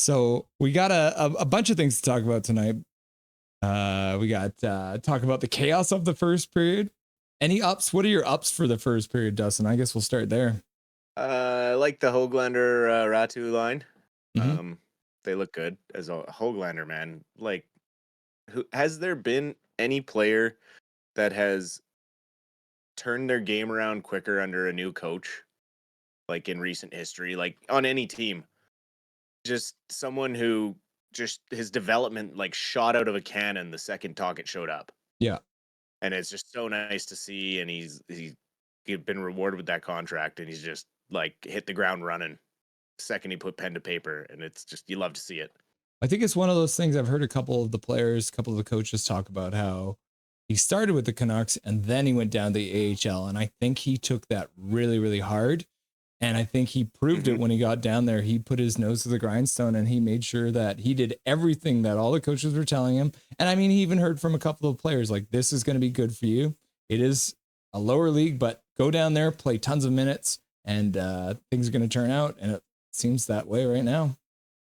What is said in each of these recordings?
So we got a bunch of things to talk about tonight. We got talk about the chaos of the first period. Any ups? What are your ups for the first period, Dustin? I guess we'll start there. I like the Hoglander Ratu line. Mm-hmm. They look good as a Hoglander, man. Like, has there been any player that has turned their game around quicker under a new coach, like in recent history, like on any team? Just someone who just his development like shot out of a cannon the second Tocchet showed up, Yeah. and it's just so nice to see. And he's been rewarded with that contract, and he's just like hit the ground running second he put pen to paper, and it's just you love to see it. I think it's one of those things. I've heard a couple of the players, a couple of the coaches talk about how he started with the Canucks and then he went down to the AHL. And I think he took that really, really hard. And I think he proved it when he got down there. He put his nose to the grindstone and he made sure that he did everything that all the coaches were telling him. And I mean, he even heard from a couple of players like, this is going to be good for you. It is a lower league, but go down there, play tons of minutes, and things are going to turn out. And it seems that way right now.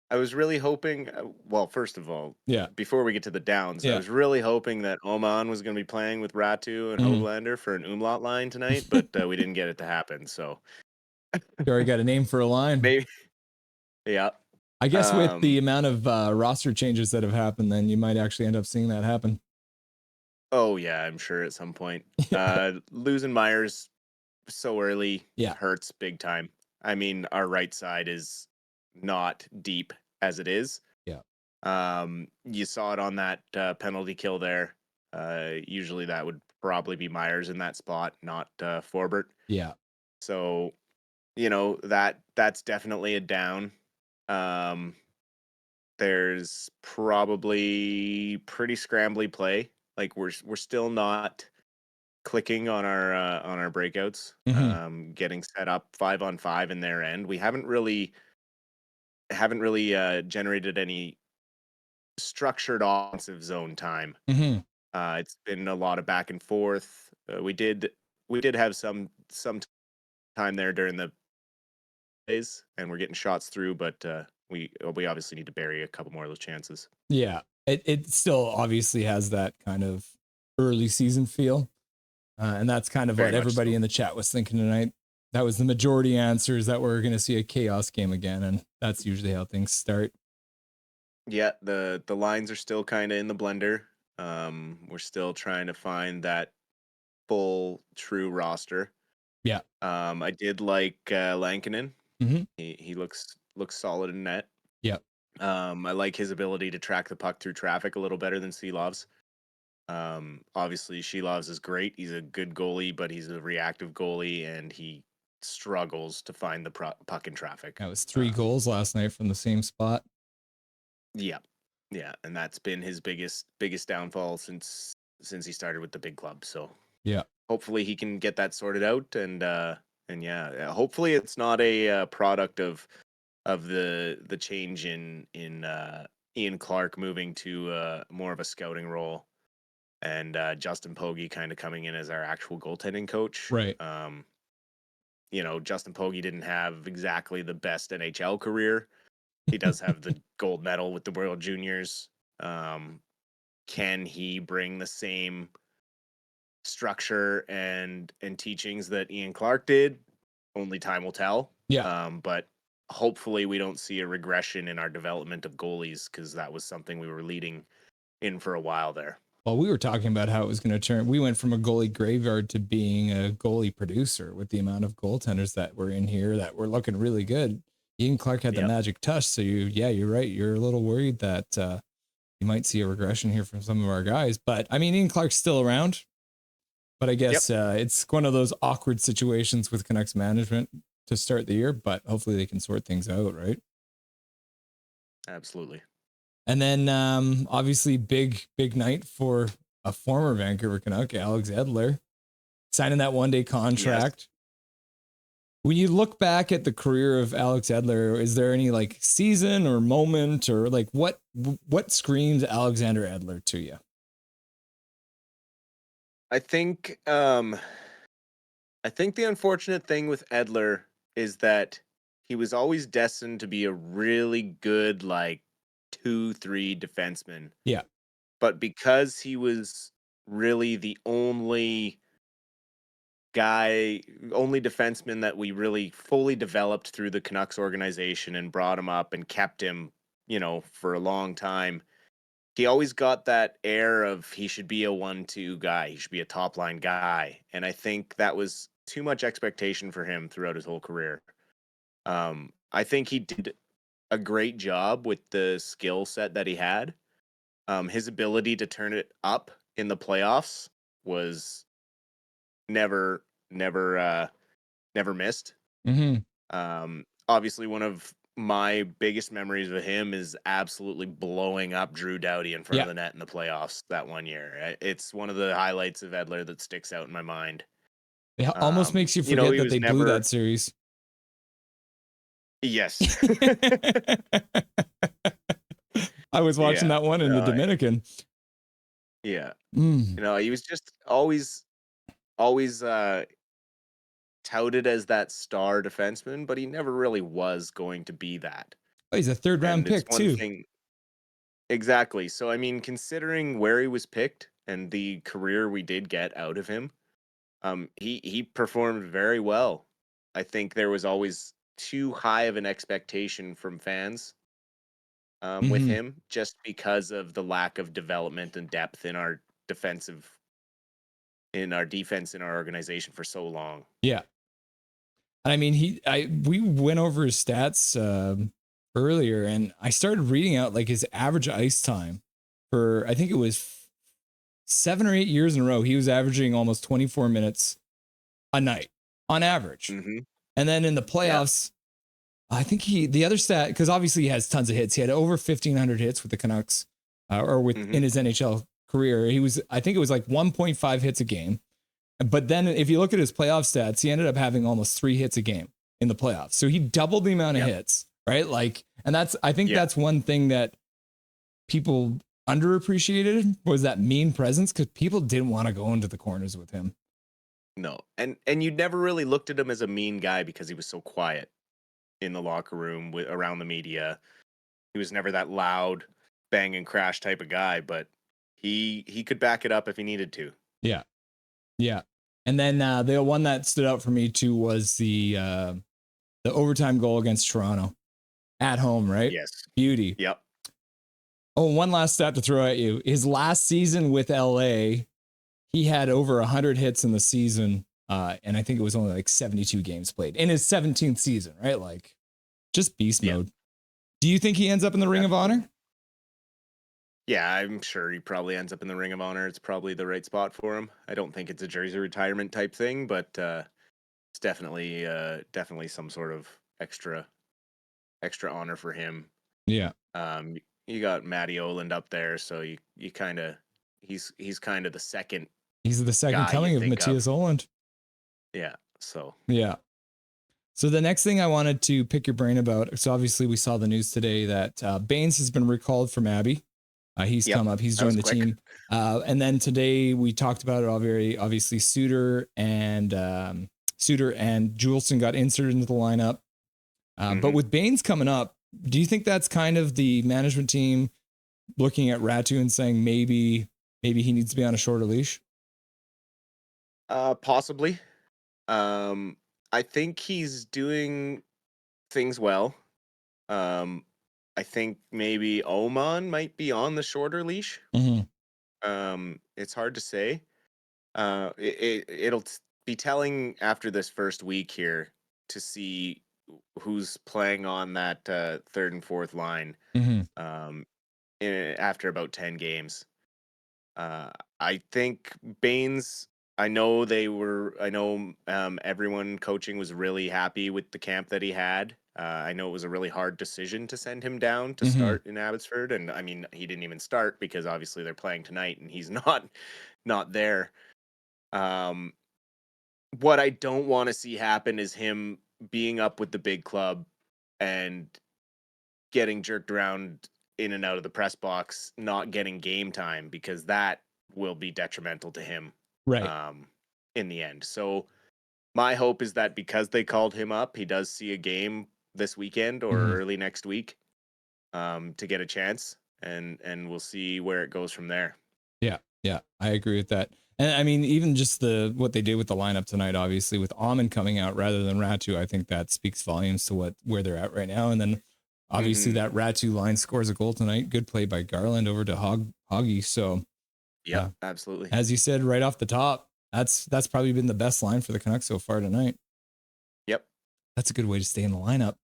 I was really hoping, well, first of all, Yeah. before we get to the downs, I was really hoping that Oman was going to be playing with Ratu and Hoglander for an umlaut line tonight, but we didn't get it to happen. So You already got a name for a line. maybe, yeah. I guess with the amount of roster changes that have happened, then you might actually end up seeing that happen. Oh, yeah, I'm sure at some point. Losing Myers so early hurts big time. I mean, our right side is not deep as it is. Yeah. You saw it on that penalty kill there. Usually that would probably be Myers in that spot, not Forbert. Yeah. So, you know, that's definitely a down. There's probably pretty scrambly play. Like we're still not clicking on our breakouts. Getting set up 5-on-5 in their end. We haven't really generated any structured offensive zone time. It's been a lot of back and forth. We did have some time there during the days, and we're getting shots through, but we obviously need to bury a couple more of those chances. Yeah, it still obviously has that kind of early season feel, and that's kind of Very what everybody so. in the chat was thinking tonight. That was the majority answers, that we're going to see a chaos game again, and that's usually how things start. Yeah, the lines are still kind of in the blender. We're still trying to find that full true roster. Yeah. I did like Lankinen. Mm-hmm. He looks solid in net. Yeah. I like his ability to track the puck through traffic a little better than Silov's. Obviously Shilov's is great. He's a good goalie, but he's a reactive goalie, and he struggles to find the puck in traffic. That was 3 goals last night from the same spot. Yeah, and that's been his biggest downfall since he started with the big club. So yeah, hopefully he can get that sorted out, and yeah, hopefully it's not a product of the change in Ian Clark moving to more of a scouting role, and Justin Pogge kind of coming in as our actual goaltending coach. Right. You know, Justin Pogge didn't have exactly the best NHL career. He does have the gold medal with the World Juniors. Can he bring the same structure and teachings that Ian Clark did? Only time will tell. Yeah. But hopefully we don't see a regression in our development of goalies, because that was something we were leading in for a while there. Well, we were talking about how it was going to turn. We went from a goalie graveyard to being a goalie producer with the amount of goaltenders that were in here that were looking really good. Ian Clark had the magic touch. So you're right. You're a little worried that you might see a regression here from some of our guys. But I mean, Ian Clark's still around. But I guess it's one of those awkward situations with Canucks management to start the year. But hopefully they can sort things out, right? Absolutely. And then obviously big night for a former Vancouver Canuck, Alex Edler, signing that 1-day contract. Yes. When you look back at the career of Alex Edler, is there any like season or moment or like what screams Alexander Edler to you? I think the unfortunate thing with Edler is that he was always destined to be a really good, like, 2-3 defenseman. Yeah. But because he was really the only defenseman that we really fully developed through the Canucks organization and brought him up and kept him, for a long time, he always got that air of he should be a 1-2 guy. He should be a top line guy. And I think that was too much expectation for him throughout his whole career. I think he did a great job with the skill set that he had. His ability to turn it up in the playoffs was never, never, never missed. Mm-hmm. Obviously, one of my biggest memories of him is absolutely blowing up Drew Doughty in front Yeah. of the net in the playoffs that one year. It's one of the highlights of Edler that sticks out in my mind. It almost makes you forget He that was they blew never. that series. Yes. I was watching Yeah. that one in the Dominican. Yeah. Mm. He was just always touted as that star defenseman, but he never really was going to be that. Oh, he's a third round And it's pick one too. thing. Exactly. So, I mean, considering where he was picked and the career we did get out of him, he performed very well. I think there was always too high of an expectation from fans with Mm-hmm. him just because of the lack of development and depth in our defense in our organization for so long. Yeah. I mean, we went over his stats earlier, and I started reading out like his average ice time for, I think it was 7 or 8 years in a row. He was averaging almost 24 minutes a night on average. Mm-hmm. And then in the Yeah. playoffs, I think the other stat, because obviously he has tons of hits. He had over 1,500 hits with the Canucks in his NHL career. I think it was like 1.5 hits a game. But then if you look at his playoff stats, he ended up having almost 3 hits a game in the playoffs. So he doubled the amount of hits, right? Like, and I think that's one thing that people underappreciated was that mean presence, because people didn't want to go into the corners with him. No. And you never really looked at him as a mean guy because he was so quiet in the locker room around the media. He was never that loud, bang and crash type of guy, but he could back it up if he needed to. Yeah. Yeah. And then the one that stood out for me too was the overtime goal against Toronto at home, right? Yes. Beauty. Yep. Oh, one last stat to throw at you. His last season with LA, he had over 100 hits in the season. And I think it was only like 72 games played in his 17th season, right? Like just beast mode. Do you think he ends up in the Ring of Honor? Yeah, I'm sure he probably ends up in the Ring of Honor. It's probably the right spot for him. I don't think it's a jersey retirement type thing, but it's definitely some sort of extra honor for him. Yeah. You got Matty Oland up there, so you kind of he's kind of the second. He's the second coming of Matthias Oland. Yeah. So. Yeah. So the next thing I wanted to pick your brain about. So obviously we saw the news today that Baines has been recalled from Abbey. He's come up. He's joined the team. And then today we talked about it all very obviously. Suter and Juleson got inserted into the lineup. But with Baines coming up, do you think that's kind of the management team looking at Ratu and saying maybe he needs to be on a shorter leash? Possibly. I think he's doing things well. I think maybe Oman might be on the shorter leash. It's hard to say. It'll be telling after this first week here to see who's playing on that third and fourth line. After about 10 games. I think Baines. I know everyone coaching was really happy with the camp that he had. I know it was a really hard decision to send him down to start in Abbotsford, and I mean he didn't even start because obviously they're playing tonight and he's not there. What I don't want to see happen is him being up with the big club and getting jerked around in and out of the press box, not getting game time, because that will be detrimental to him, right? In the end. So my hope is that because they called him up, he does see a game this weekend or early next week to get a chance, and we'll see where it goes from there. Yeah, I agree with that. And I mean, even just what they did with the lineup tonight, obviously with Amon coming out rather than Ratu, I think that speaks volumes to where they're at right now. And then obviously that Ratu line scores a goal tonight. Good play by Garland over to Hoggy. So yeah, absolutely. As you said right off the top, that's probably been the best line for the Canucks so far tonight. Yep. That's a good way to stay in the lineup.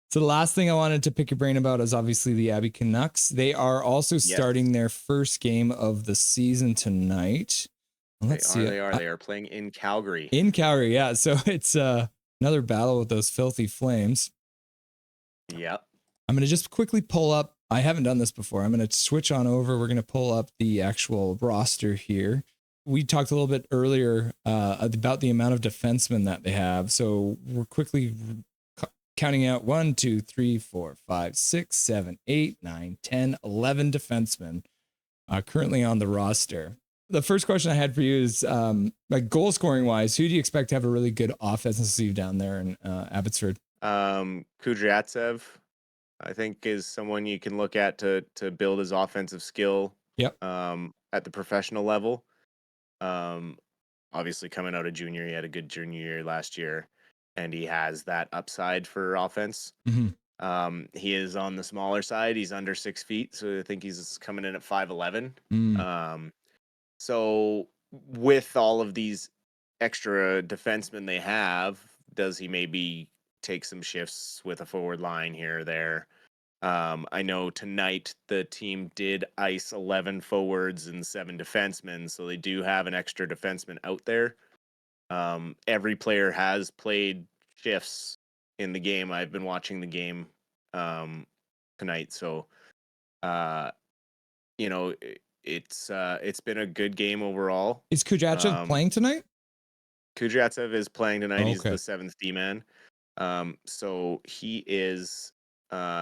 So the last thing I wanted to pick your brain about is obviously the Abbey Canucks. They are also starting their first game of the season tonight. Let's see. They are playing in Calgary. In Calgary, yeah. So it's another battle with those filthy Flames. Yep. I'm going to just quickly pull up. I haven't done this before. I'm going to switch on over. We're going to pull up the actual roster here. We talked a little bit earlier about the amount of defensemen that they have. So we're quickly counting out 1, 2, 3, 4, 5, 6, 7, 8, 9, 10, 11 defensemen currently on the roster. The first question I had for you is like goal scoring wise, who do you expect to have a really good offensive down there in Abbotsford? Kudryavtsev, I think, is someone you can look at to build his offensive skill. Yep. At the professional level. Obviously coming out of junior, he had a good junior year last year, and he has that upside for offense. He is on the smaller side. He's under 6 feet, so I think he's coming in at 5'11". So with all of these extra defensemen they have, does he maybe take some shifts with a forward line here or there? I know tonight the team did ice 11 forwards and 7 defensemen, so they do have an extra defenseman out there. Every player has played shifts in the game. I've been watching the game tonight, so it's been a good game overall. Is Kudryavtsev playing tonight? Kudryavtsev is playing tonight. Okay. He's the 7th D-man. So he is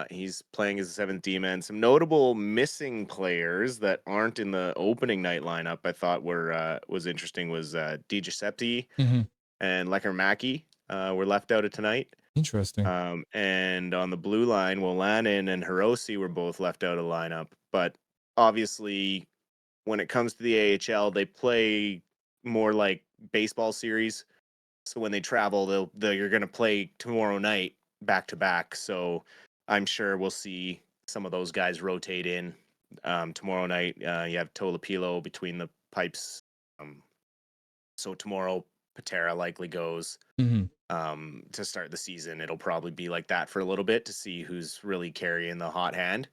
he's playing as a 7th D-man. Some notable missing players that aren't in the opening night lineup I thought was interesting was DiGiuseppe and Lecker-Mackey were left out of tonight. Interesting. And on the blue line, Wolanin and Hiroshi were both left out of the lineup. But obviously, when it comes to the AHL, they play more like baseball series. So when they travel, you're going to play tomorrow night back to back. So I'm sure we'll see some of those guys rotate in tomorrow night. You have Tolopilo between the pipes. So tomorrow, Patera likely goes to start the season. It'll probably be like that for a little bit to see who's really carrying the hot hand.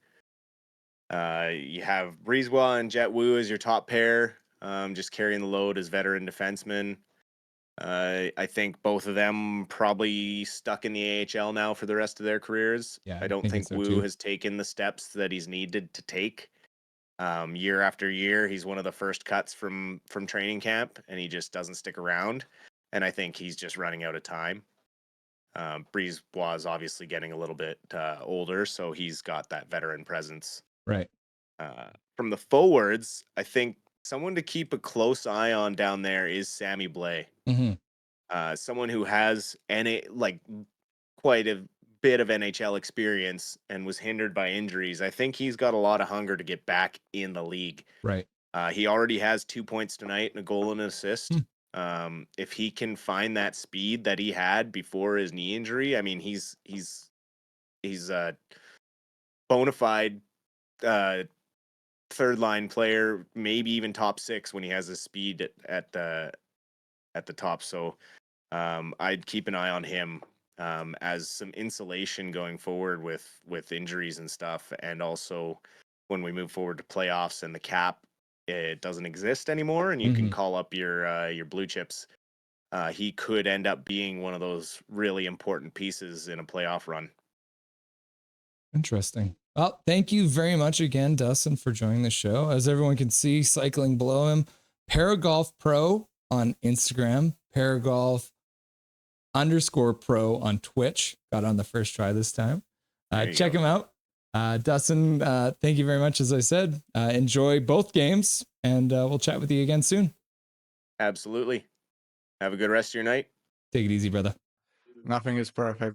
You have Brisebois and Jet Wu as your top pair, just carrying the load as veteran defensemen. I think both of them probably stuck in the AHL now for the rest of their careers. Yeah, I don't think Wu has taken the steps that he's needed to take. Year after year, he's one of the first cuts from training camp, and he just doesn't stick around. And I think he's just running out of time. Brisebois is obviously getting a little bit older, so he's got that veteran presence. Right. From the forwards, I think someone to keep a close eye on down there is Sammy Blais. Someone who has quite a bit of NHL experience and was hindered by injuries. I think he's got a lot of hunger to get back in the league. Right. He already has 2 points tonight and a goal and an assist. If he can find that speed that he had before his knee injury, I mean, he's a bona fide third line player, maybe even top 6 when he has his speed at the top. So I'd keep an eye on him as some insulation going forward with injuries and stuff, and also when we move forward to playoffs and the cap it doesn't exist anymore and you can call up your blue chips. He could end up being one of those really important pieces in a playoff run. Interesting. Well, thank you very much again, Dustin, for joining the show. As everyone can see, cycling below him, Paragolf Pro on Instagram, Paragolf_Pro on Twitch. Got on the first try this time. Check him out. Dustin, thank you very much. As I said, enjoy both games, and we'll chat with you again soon. Absolutely. Have a good rest of your night. Take it easy, brother. Nothing is perfect.